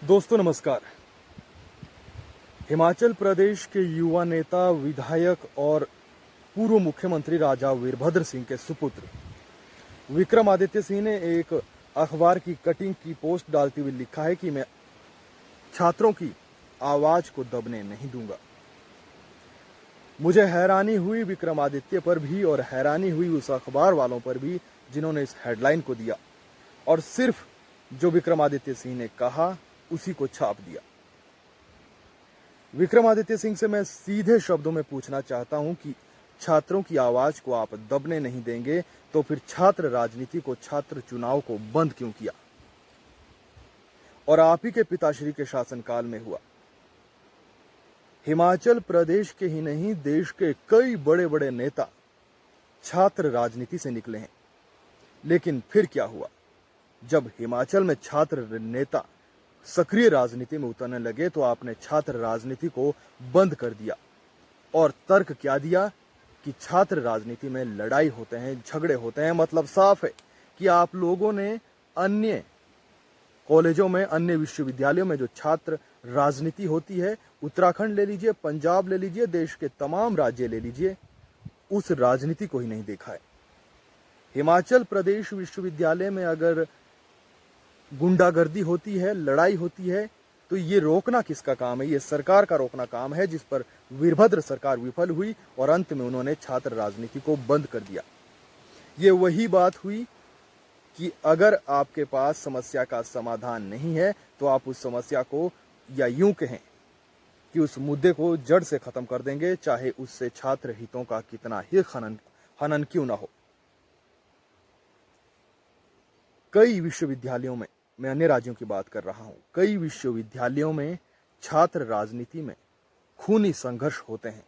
दोस्तों नमस्कार। हिमाचल प्रदेश के युवा नेता, विधायक और पूर्व मुख्यमंत्री राजा वीरभद्र सिंह के सुपुत्र विक्रमादित्य सिंह ने एक अखबार की कटिंग की पोस्ट डालते हुए लिखा है कि मैं छात्रों की आवाज को दबने नहीं दूंगा। मुझे हैरानी हुई विक्रमादित्य पर भी और हैरानी हुई उस अखबार वालों पर भी जिन्होंने इस हेडलाइन को दिया और सिर्फ जो विक्रमादित्य सिंह ने कहा उसी को छाप दिया। विक्रमादित्य सिंह से मैं सीधे शब्दों में पूछना चाहता हूं कि छात्रों की आवाज को आप दबने नहीं देंगे तो फिर छात्र राजनीति को, छात्र चुनाव को बंद क्यों किया? और आप ही के पिताश्री के शासनकाल में हुआ। हिमाचल प्रदेश के ही नहीं, देश के कई बड़े बड़े नेता छात्र राजनीति से निकले हैं। लेकिन फिर क्या हुआ? जब हिमाचल में छात्र नेता सक्रिय राजनीति में उतरने लगे तो आपने छात्र राजनीति को बंद कर दिया। और तर्क क्या दिया कि छात्र राजनीति में लड़ाई होते हैं, झगड़े होते हैं। मतलब साफ है कि आप लोगों ने अन्य कॉलेजों में, अन्य विश्वविद्यालयों में जो छात्र राजनीति होती है, उत्तराखंड ले लीजिए, पंजाब ले लीजिए, देश के तमाम राज्य ले लीजिए, उस राजनीति को ही नहीं देखा है। हिमाचल प्रदेश विश्वविद्यालय में अगर गुंडागर्दी होती है, लड़ाई होती है, तो ये रोकना किसका काम है? ये सरकार का रोकना काम है, जिस पर वीरभद्र सरकार विफल हुई और अंत में उन्होंने छात्र राजनीति को बंद कर दिया। ये वही बात हुई कि अगर आपके पास समस्या का समाधान नहीं है तो आप उस समस्या को, या यूं कहें कि उस मुद्दे को जड़ से खत्म कर देंगे, चाहे उससे छात्र हितों का कितना ही हनन क्यों ना हो। कई विश्वविद्यालयों में, मैं अन्य राज्यों की बात कर रहा हूं, कई विश्वविद्यालयों में छात्र राजनीति में खूनी संघर्ष होते हैं,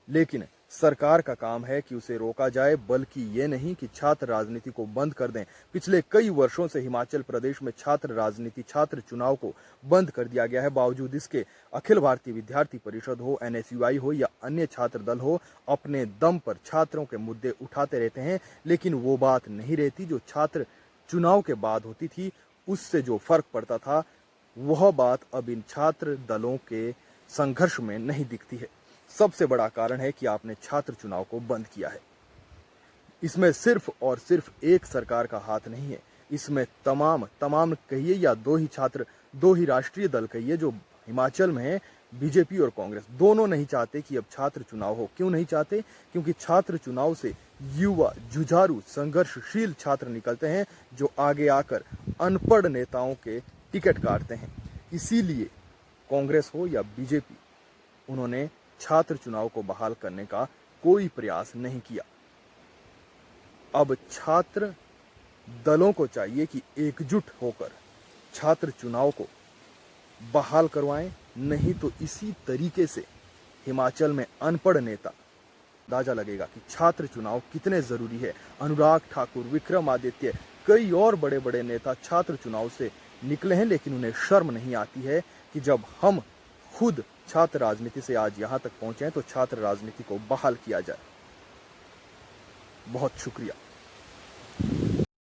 लेकिन सरकार का काम है कि उसे रोका जाए, बल्कि ये नहीं कि छात्र राजनीति को बंद कर दें। पिछले कई वर्षों से हिमाचल प्रदेश में छात्र राजनीति, छात्र चुनाव को बंद कर दिया गया है। बावजूद इसके अखिल भारतीय विद्यार्थी परिषद हो, NSUI हो या अन्य छात्र दल हो, अपने दम पर छात्रों के मुद्दे उठाते रहते हैं, लेकिन वो बात नहीं रहती जो छात्र चुनाव के बाद होती थी। उससे जो फर्क पड़ता था वह बात अब इन छात्र दलों के संघर्ष में नहीं दिखती है। सबसे बड़ा कारण है कि आपने छात्र चुनाव को बंद किया है। इसमें सिर्फ और सिर्फ एक सरकार का हाथ नहीं है, इसमें तमाम कहिए या दो ही राष्ट्रीय दल कहिए जो हिमाचल में है, बीजेपी और कांग्रेस, दोनों नहीं चाहते कि अब छात्र चुनाव हो। क्यों नहीं चाहते? क्योंकि छात्र चुनाव से युवा, जुझारू, संघर्षशील छात्र निकलते हैं जो आगे आकर अनपढ़ नेताओं के टिकट काटते हैं। इसीलिए कांग्रेस हो या बीजेपी, उन्होंने छात्र चुनाव को बहाल करने का कोई प्रयास नहीं किया। अब छात्र दलों को चाहिए कि एकजुट होकर छात्र चुनाव को बहाल करवाएं, नहीं तो इसी तरीके से हिमाचल में अनपढ़ नेता अंदाजा लगेगा कि छात्र चुनाव कितने जरूरी है। अनुराग ठाकुर, विक्रमादित्य, कई और बड़े बड़े नेता छात्र चुनाव से निकले हैं, लेकिन उन्हें शर्म नहीं आती है कि जब हम खुद छात्र राजनीति से आज यहां तक पहुंचे हैं तो छात्र राजनीति को बहाल किया जाए। बहुत शुक्रिया।